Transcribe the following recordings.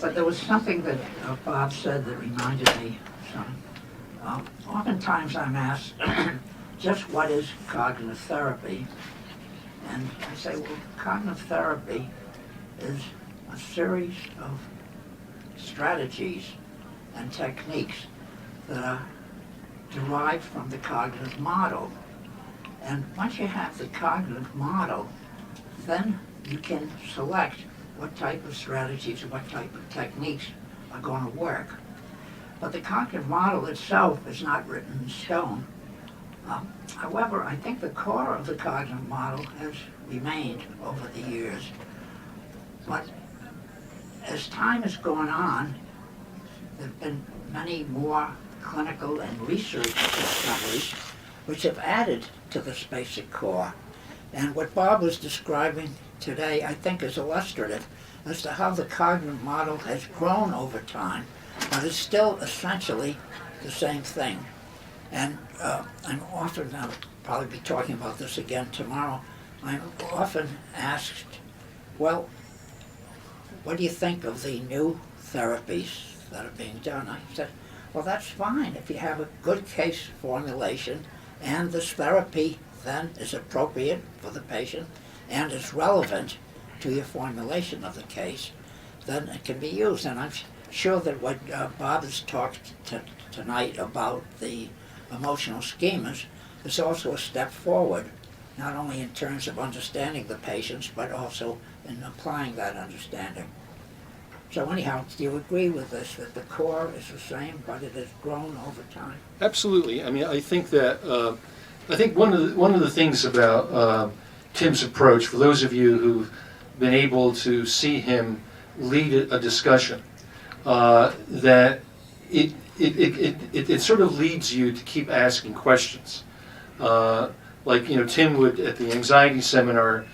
But there was something that Bob said that reminded me some. Oftentimes I'm asked, just what is cognitive therapy? And I say, well, cognitive therapy is a series of strategies and techniques that are derived from the cognitive model. And once you have the cognitive model, then you can select what type of strategies or what type of techniques are going to work. But the cognitive model itself is not written in stone. However, I think the core of the cognitive model has remained over the years. But as time has gone on, there have been many more clinical and research discoveries which have added to this basic core. And what Bob was describing today, I think, is illustrative as to how the cognitive model has grown over time, but is still essentially the same thing. And I'm often, I'll probably be talking about this again tomorrow, I'm often asked, well, what do you think of the new therapies that are being done? I said, well, that's fine if you have a good case formulation and this therapy then is appropriate for the patient and is relevant to your formulation of the case, then it can be used. And I'm sure that what Bob has talked tonight about the emotional schemas is also a step forward, not only in terms of understanding the patients, but also in applying that understanding. So anyhow, do you agree with this, that the core is the same, but it has grown over time? Absolutely. I mean, I think that I think one of the things about Tim's approach, for those of you who've been able to see him lead a discussion, that it sort of leads you to keep asking questions. Like, you know, Tim would, at the anxiety seminar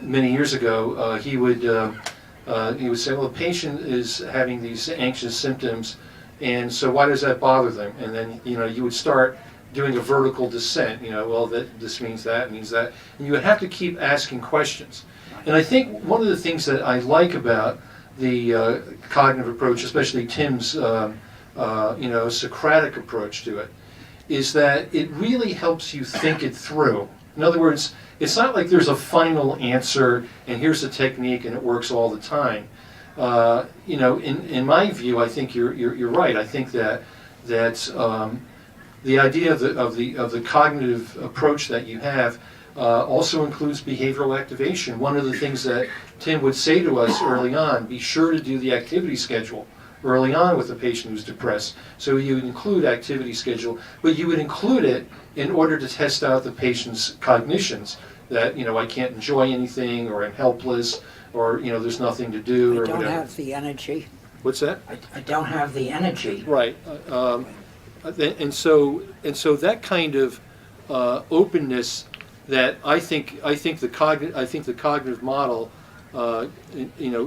many years ago, he would say, well, the patient is having these anxious symptoms, and so why does that bother them? And then, you know, you would start doing a vertical descent, you know, well, this means that, means that, and you would have to keep asking questions. And I think one of the things that I like about the cognitive approach, especially Tim's, Socratic approach to it, is that it really helps you think it through. In other words, it's not like there's a final answer and here's a technique and it works all the time. In my view, I think you're right. I think that the idea of the cognitive approach that you have also includes behavioral activation. One of the things that Tim would say to us early on, be sure to do the activity schedule early on with a patient who's depressed. So you would include activity schedule, but you would include it in order to test out the patient's cognitions, that, you know, I can't enjoy anything, or I'm helpless, or, you know, there's nothing to do, or whatever. I don't have the energy. What's that? I don't have the energy. Right. And so that kind of openness, that I think the cognitive model,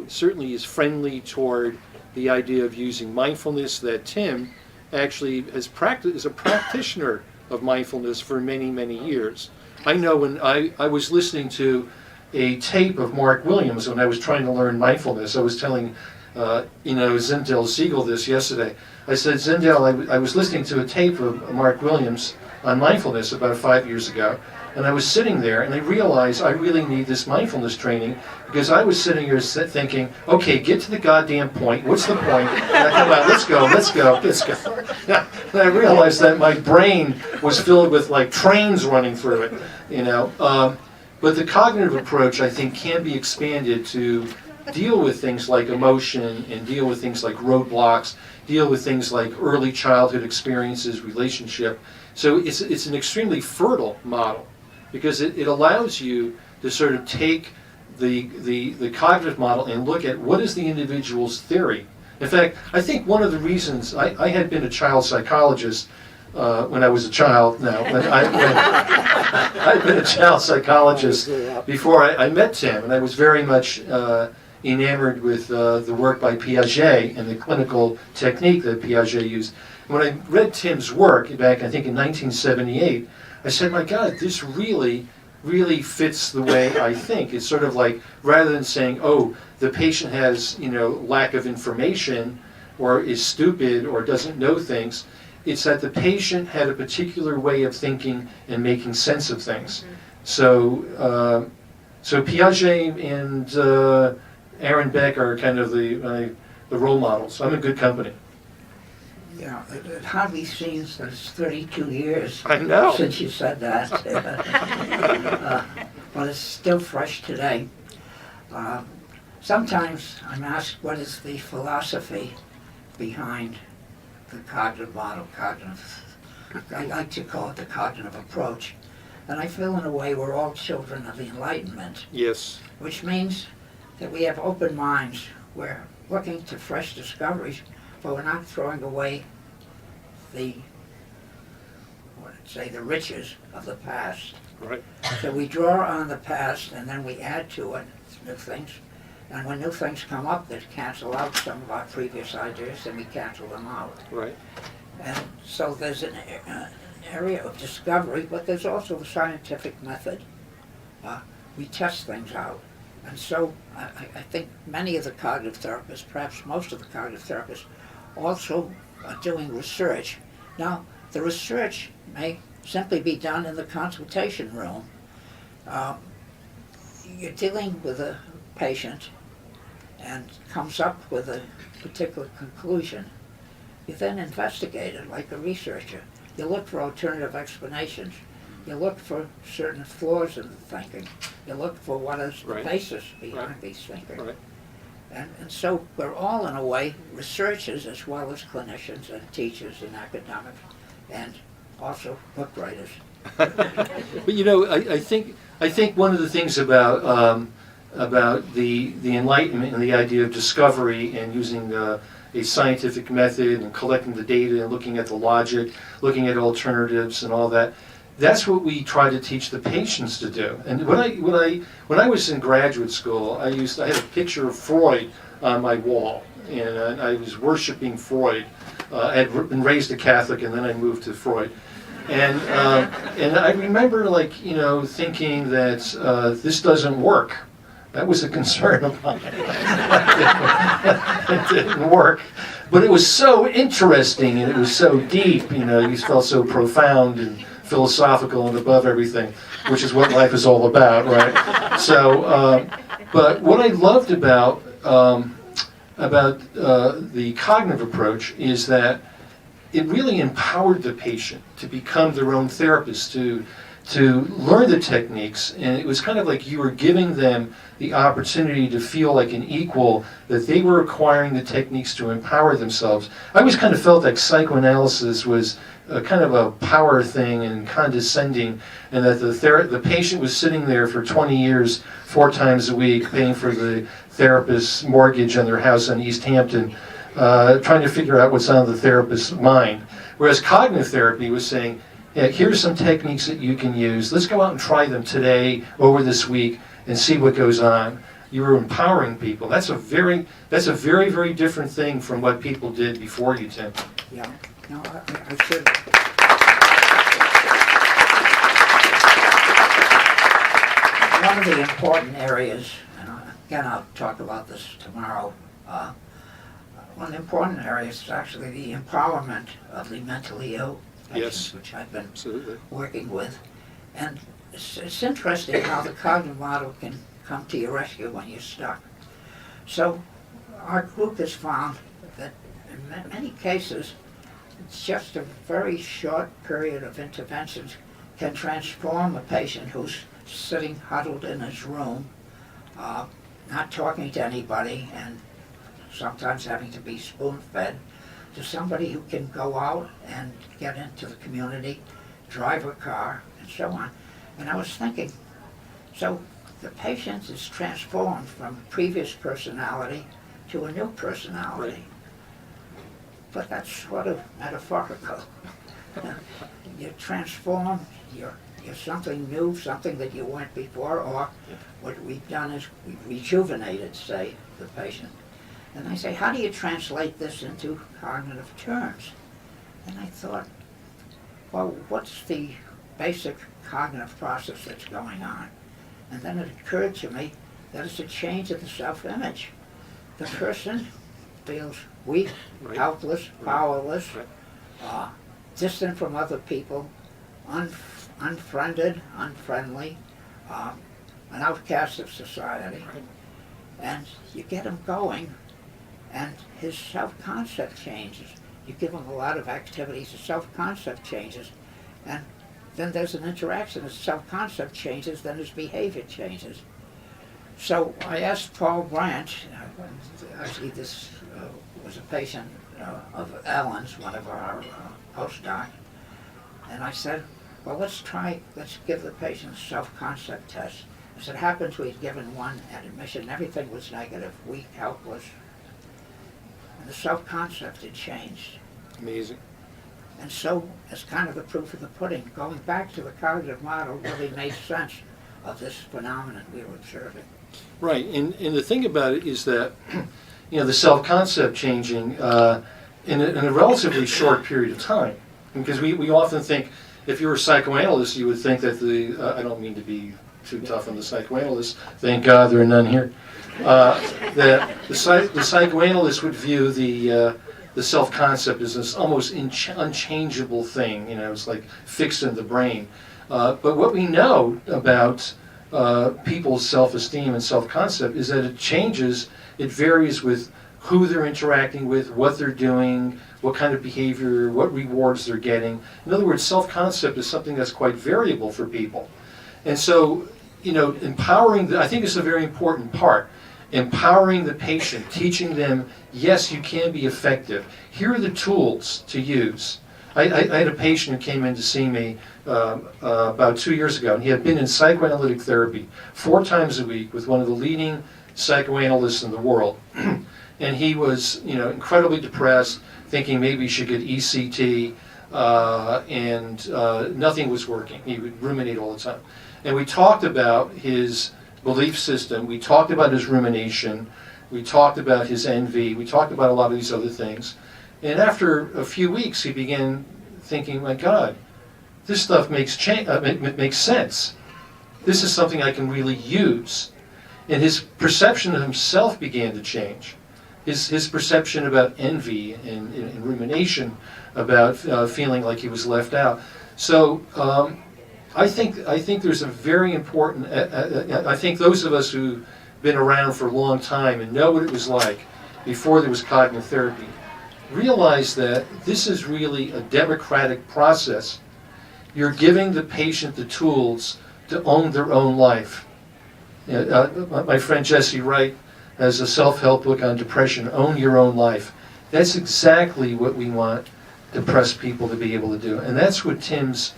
certainly is friendly toward the idea of using mindfulness, that Tim actually is a practitioner of mindfulness for many, many years. I know when I was listening to a tape of Mark Williams when I was trying to learn mindfulness, I was telling Zindel Siegel this yesterday. I said, Zindel, I was listening to a tape of Mark Williams on mindfulness about 5 years ago, and I was sitting there and I realized I really need this mindfulness training, because I was sitting here thinking, okay, get to the goddamn point. What's the point? Come on, let's go. And I realized that my brain was filled with like trains running through it, But the cognitive approach, I think, can be expanded to deal with things like emotion, and deal with things like roadblocks, deal with things like early childhood experiences, relationship. So it's an extremely fertile because it allows you to sort of take the cognitive model and look at what is the individual's theory. In fact, I think one of the reasons I had been a child psychologist when I was a child. Now, I'd been a child psychologist before I met Tim, and I was very much enamored with the work by Piaget and the clinical technique that Piaget used. When I read Tim's work back, I think in 1978, I said, my God, this really really fits the way I think. It's sort of like, rather than saying, oh, the patient has, lack of information or is stupid or doesn't know things, it's that the patient had a particular way of thinking and making sense of things. So Piaget and Aaron Beck are kind of the role models. I'm in good company. Yeah, it hardly seems that it's 32 years I know. since you said that. But it's still fresh today. Sometimes I'm asked, what is the philosophy behind the cognitive model, I like to call it the cognitive approach. And I feel in a way we're all children of the Enlightenment. Yes. Which means that we have open minds. We're looking to fresh discoveries, but we're not throwing away the riches of the past. Right. So we draw on the past and then we add to it new things. And when new things come up that cancel out some of our previous ideas, then we cancel them out. Right. And so there's an area of discovery, but there's also the scientific method. We test things out. And so I think many of the cognitive therapists, perhaps most of the cognitive therapists, also are doing research. Now, the research may simply be done in the consultation room. You're dealing with a patient and comes up with a particular conclusion. You then investigate it like a researcher. You look for alternative explanations. You look for certain flaws in the thinking. You look for what is the basis behind these thinking. Right. And so we're all, in a way, researchers as well as clinicians and teachers and academics and also book writers. But I think one of the things about the Enlightenment and the idea of discovery and using a scientific method and collecting the data and looking at the logic, looking at alternatives and all that, that's what we try to teach the patients to do. And when I was in graduate school, I had a picture of Freud on my wall, and I was worshiping Freud. I had been raised a Catholic, and then I moved to Freud. And I remember, thinking that this doesn't work. That was a concern of mine. It didn't work. But it was so interesting, and it was so deep, you felt so profound and philosophical and above everything, which is what life is all about, right? So, but what I loved about the cognitive approach is that it really empowered the patient to become their own therapist, to learn the techniques, and it was kind of like you were giving them the opportunity to feel like an equal, that they were acquiring the techniques to empower themselves. I always kind of felt like psychoanalysis was kind of a power thing and condescending, and that the patient was sitting there for 20 years, 4 times a week, paying for the therapist's mortgage on their house in East Hampton, trying to figure out what's on the therapist's mind. Whereas cognitive therapy was saying, yeah, here's some techniques that you can use. Let's go out and try them today, over this week, and see what goes on. You were empowering people. That's a very, very different thing from what people did before you, Tim. Yeah. No, I should. One of the important areas, and again I'll talk about this tomorrow, one of the important areas is actually the empowerment of the mentally ill patients, which I've been working with. And it's interesting how the cognitive model can come to your rescue when you're stuck. So our group has found that in many cases, it's just a very short period of interventions can transform a patient who's sitting huddled in his room, not talking to anybody, and sometimes having to be spoon-fed, to somebody who can go out and get into the community, drive a car, and so on. And I was thinking, so the patient is transformed from previous personality to a new personality. But that's sort of metaphorical. You're transformed, you're something new, something that you weren't before, or what we've done is we've rejuvenated, say, the patient. And I say, how do you translate this into cognitive terms? And I thought, well, what's the basic cognitive process that's going on. And then it occurred to me that it's a change of the self-image. The person feels weak, Right. helpless, powerless, Right. distant from other people, unfriended, unfriendly, an outcast of society. Right. And you get him going, and his self-concept changes. You give him a lot of activities, his self-concept changes, and then there's an interaction. His self-concept changes, then his behavior changes. So I asked Paul Branch, actually this was a patient of Ellen's, one of our postdocs, and I said, well, let's give the patient a self-concept test. As it happens, we'd given one at admission, everything was negative, weak, helpless, and the self-concept had changed. Amazing. And so, as kind of the proof of the pudding, going back to the cognitive model really made sense of this phenomenon we were observing. Right, and the thing about it is that, the self-concept changing in a relatively short period of time. Because we often think, if you were a psychoanalyst, you would think that I don't mean to be too tough on the psychoanalysts, thank God there are none here, that the psychoanalyst would view the self-concept as this almost unchangeable thing, it's like fixed in the brain. But what we know about people's self-esteem and self-concept is that it changes, it varies with who they're interacting with, what they're doing, what kind of behavior, what rewards they're getting. In other words, self-concept is something that's quite variable for people. And so, empowering, I think is a very important part. Empowering the patient, teaching them, yes, you can be effective. Here are the tools to use. I had a patient who came in to see me about 2 years ago, and he had been in psychoanalytic therapy 4 times a week with one of the leading psychoanalysts in the world. And he was, incredibly depressed, thinking maybe he should get ECT, and nothing was working. He would ruminate all the time. And we talked about his belief system, we talked about his rumination, we talked about his envy, we talked about a lot of these other things. And after a few weeks, he began thinking, my God, this stuff makes sense. This is something I can really use. And his perception of himself began to change. His perception about envy and rumination, about feeling like he was left out. So I think there's a very important, I think those of us who've been around for a long time and know what it was like before there was cognitive therapy, realize that this is really a democratic process. You're giving the patient the tools to own their own life. My friend Jesse Wright has a self-help book on depression, Own Your Own Life. That's exactly what we want depressed people to be able to do. And that's what Tim's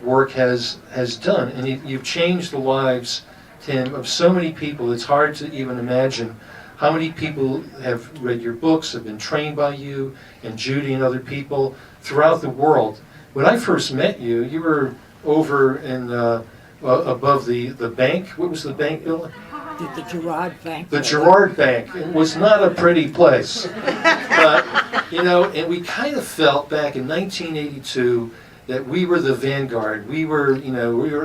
work has done. And you've changed the lives, Tim, of so many people. It's hard to even imagine how many people have read your books, have been trained by you, and Judy and other people throughout the world. When I first met you, you were over in above the bank. What was the bank building? The Girard Bank. The Girard Bank. It was not a pretty place. But, and we kind of felt back in 1982 that we were the vanguard. We were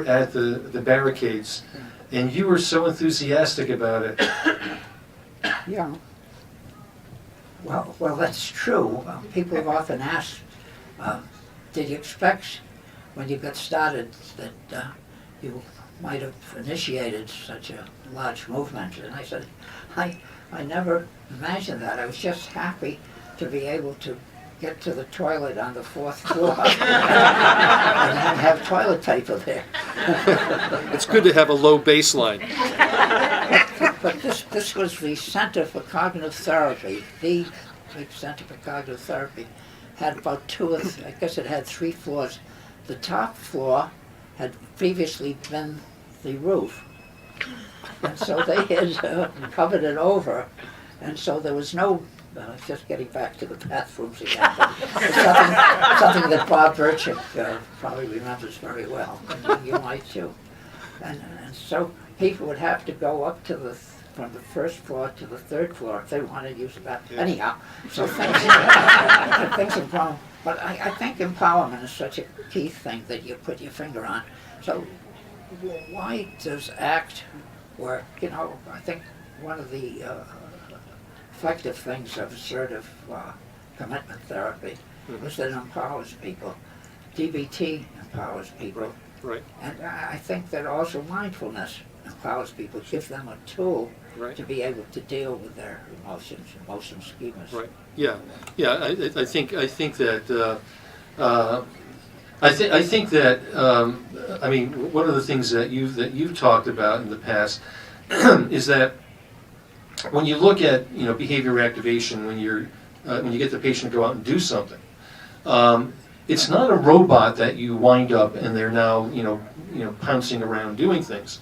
at the barricades. And you were so enthusiastic about it. Yeah. Well, that's true. People have often asked, did you expect when you got started that you might have initiated such a large movement? And I said, I never imagined that. I was just happy to be able to get to the toilet on the 4th floor and have toilet paper there. It's good to have a low baseline. But this was the Center for Cognitive Therapy. The big Center for Cognitive Therapy had about it had 3 floors. The top floor had previously been the roof. And so they had covered it over. And so there was no, just getting back to the bathrooms again, something that Bob Burchick probably remembers very well. And you might too. And so people would have to go up to the from the first floor to the third floor if they want to use that. Yeah. Anyhow, so things, things have grown. But I think empowerment is such a key thing that you put your finger on. So why does ACT work? You know, I think one of the effective things of assertive commitment therapy is that it empowers people. DBT empowers people. Right. And I think that also mindfulness empowers people, gives them a tool Right. to be able to deal with their emotions, emotional schemas. Right. Yeah. Yeah. I think that I think that I mean, one of the things that you've talked about in the past is that when you look at behavior activation, when you get the patient to go out and do something, it's not a robot that you wind up and they're now pouncing around doing things.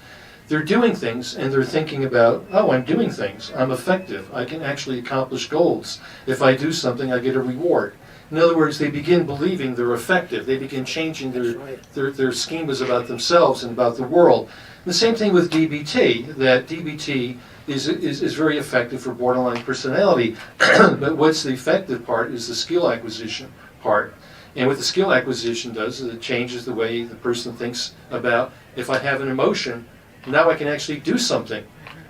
They're doing things and they're thinking about, oh, I'm doing things. I'm effective. I can actually accomplish goals. If I do something, I get a reward. In other words, they begin believing they're effective. They begin changing their schemas about themselves and about the world. And the same thing with DBT, that DBT is very effective for borderline personality. But what's the effective part is the skill acquisition part. And what the skill acquisition does is it changes the way the person thinks about, if I have an emotion, now I can actually do something,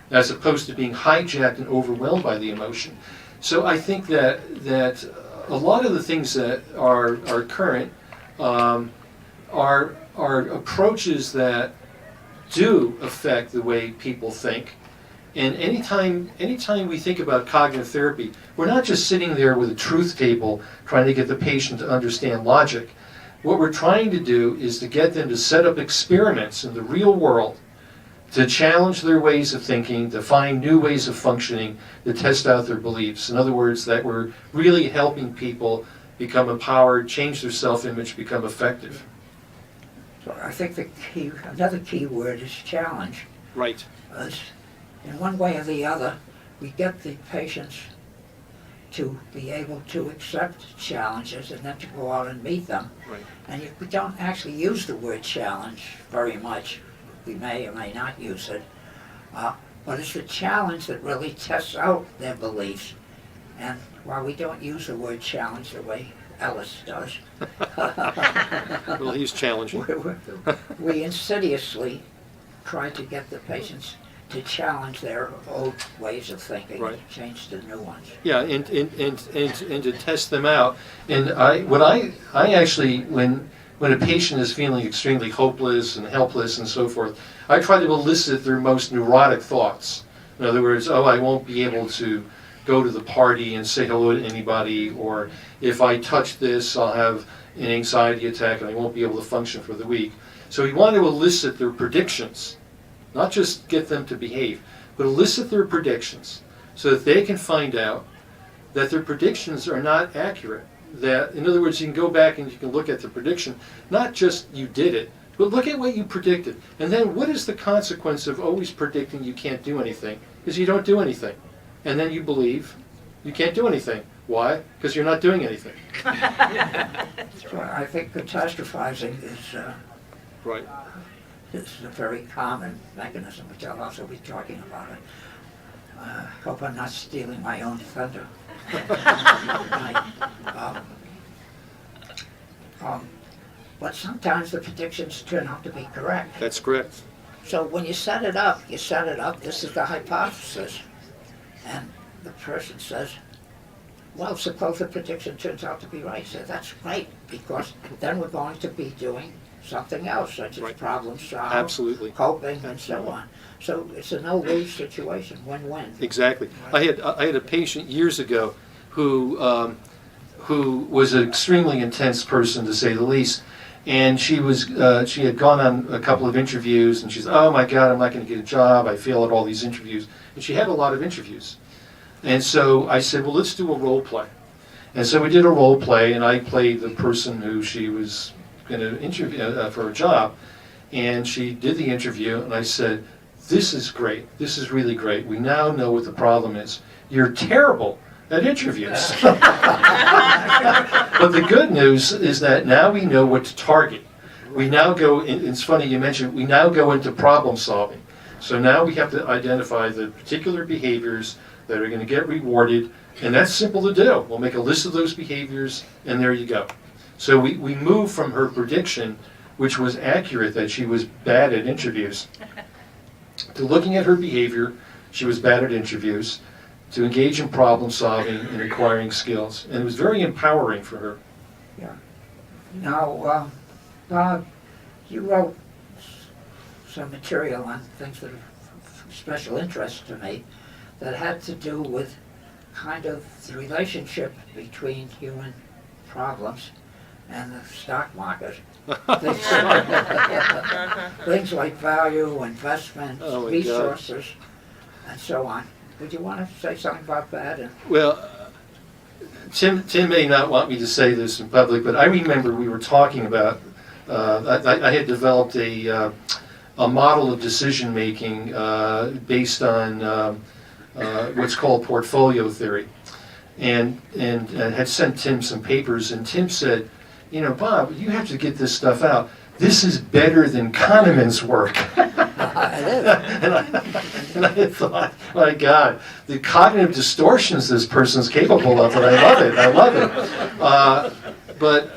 as opposed to being hijacked and overwhelmed by the emotion. So I think that a lot of the things that are current are approaches that do affect the way people think. And anytime we think about cognitive therapy, we're not just sitting there with a truth table trying to get the patient to understand logic. What we're trying to do is to get them to set up experiments in the real world to challenge their ways of thinking, to find new ways of functioning, to test out their beliefs. In other words, that we're really helping people become empowered, change their self-image, become effective. So I think another key word is challenge. Right. In one way or the other, we get the patients to be able to accept challenges and then to go out and meet them. Right. And we don't actually use the word challenge very much. We may or may not use it. But it's the challenge that really tests out their beliefs. And while we don't use the word challenge the way Ellis does, Well, he's challenging. we insidiously try to get the patients to challenge their old ways of thinking, Right. and change to new ones. Yeah, and to test them out. And I actually, when a patient is feeling extremely hopeless and helpless and so forth, I try to elicit their most neurotic thoughts. In other words, oh, I won't be able to go to the party and say hello to anybody, or if I touch this, I'll have an anxiety attack and I won't be able to function for the week. So we want to elicit their predictions, not just get them to behave, but elicit their predictions so that they can find out that their predictions are not accurate. That, in other words, you can go back and you can look at the prediction, not just you did it, but look at what you predicted. And then what is the consequence of always predicting you can't do anything? Is you don't do anything. And then you believe you can't do anything. Why? Because you're not doing anything. So I think catastrophizing Right. is a very common mechanism, which I'll also be talking about it. Hope I'm not stealing my own thunder. But sometimes the predictions turn out to be correct. That's correct. So when you set it up, this is the hypothesis. And the person says, well, suppose the prediction turns out to be right. So that's great, because then we're going to be doing something else, such as Right. problem solve, Absolutely. coping, and so on. So it's a no-lose situation, win-win. Exactly. I had a patient years ago who was an extremely intense person, to say the least. And she had gone on a couple of interviews, and she's, oh my God, I'm not going to get a job. I fail at all these interviews. And she had a lot of interviews. And so I said, well, let's do a role play. And so we did a role play, and I played the person who she was going to interview for a job. And she did the interview, and I said, this is great. This is really great. We now know what the problem is. You're terrible at interviews. But the good news is that now we know what to target. We now go, it's funny you mentioned, we now go into problem solving. So now we have to identify the particular behaviors that are going to get rewarded, and that's simple to do. We'll make a list of those behaviors, and there you go. So we move from her prediction, which was accurate that she was bad at interviews, to looking at her behavior, she was bad at interviews, to engage in problem solving and acquiring skills. And it was very empowering for her. Yeah. Now, Bob, you wrote some material on things that are of special interest to me that had to do with kind of the relationship between human problems and the stock market. Things like value, investments, Oh my resources, and so on. Would you want to say something about that? Well, Tim may not want me to say this in public, but I remember we were talking about, I had developed a model of decision making based on what's called portfolio theory, and had sent Tim some papers, and Tim said, you know, Bob, you have to get this stuff out. This is better than Kahneman's work. and I thought, my God, the cognitive distortions this person's capable of, and I love it. But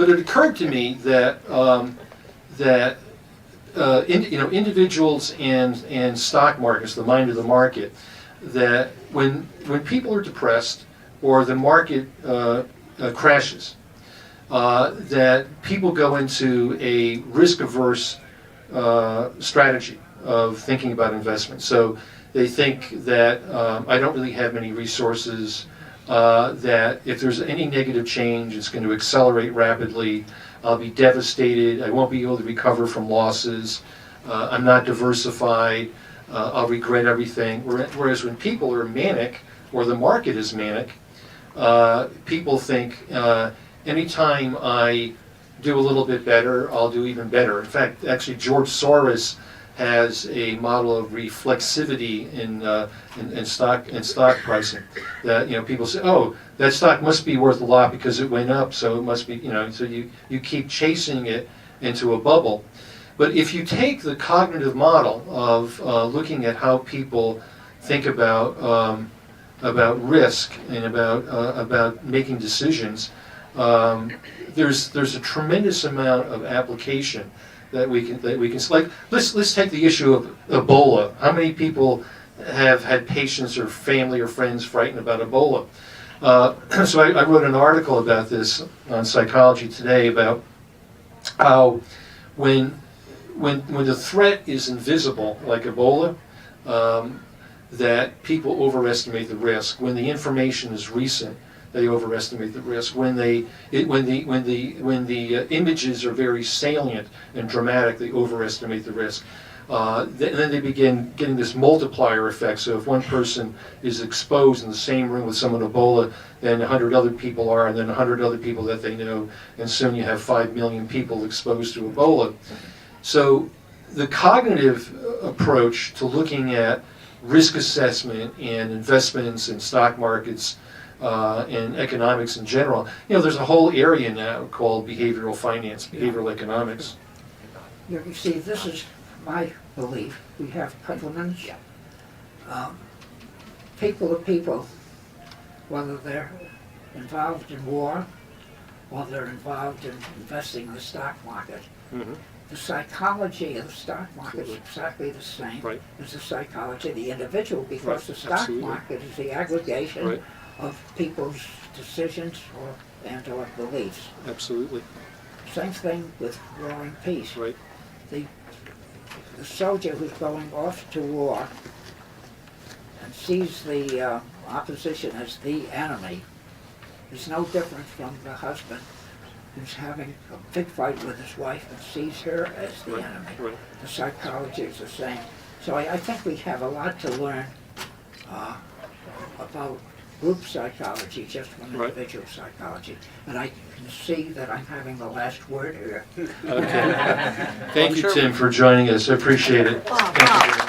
it occurred to me that individuals and stock markets, the mind of the market, that when people are depressed or the market crashes, that people go into a risk-averse strategy of thinking about investment. So they think that I don't really have many resources, that if there's any negative change, it's going to accelerate rapidly. I'll be devastated. I won't be able to recover from losses. I'm not diversified. I'll regret everything. Whereas when people are manic, or the market is manic, people think, anytime I do a little bit better, I'll do even better. In fact, actually, George Soros has a model of reflexivity in stock pricing. That people say, oh, that stock must be worth a lot because it went up, so it must be, so you keep chasing it into a bubble. But if you take the cognitive model of looking at how people think about risk and about making decisions, there's a tremendous amount of application that we can like. Let's take the issue of Ebola. How many people have had patients or family or friends frightened about Ebola? So I wrote an article about this on Psychology Today about how when the threat is invisible, like Ebola, that people overestimate the risk. When the information is recent, they overestimate the risk. When the images are very salient and dramatic, they overestimate the risk. Then they begin getting this multiplier effect. So if one person is exposed in the same room with someone with Ebola, then 100 other people are, and then 100 other people that they know, and soon you have 5 million people exposed to Ebola. So the cognitive approach to looking at risk assessment and investments in stock markets and economics in general, there's a whole area now called behavioral finance, behavioral economics. You see, this is my belief. We have Puzzlements. People are people, whether they're involved in war or they're involved in investing in the stock market. Mm-hmm. The psychology of the stock market is exactly the same as the psychology of the individual, because the stock market is the aggregation of people's decisions or beliefs. Absolutely. Same thing with War and Peace. Right. The soldier who's going off to war and sees the opposition as the enemy is no different from the husband who's having a big fight with his wife and sees her as the enemy. Right. The psychology is the same. So I think we have a lot to learn about group psychology just from individual psychology. And I can see that I'm having the last word here. Okay. Thank you, Tim, for joining us. I appreciate it. Thank you.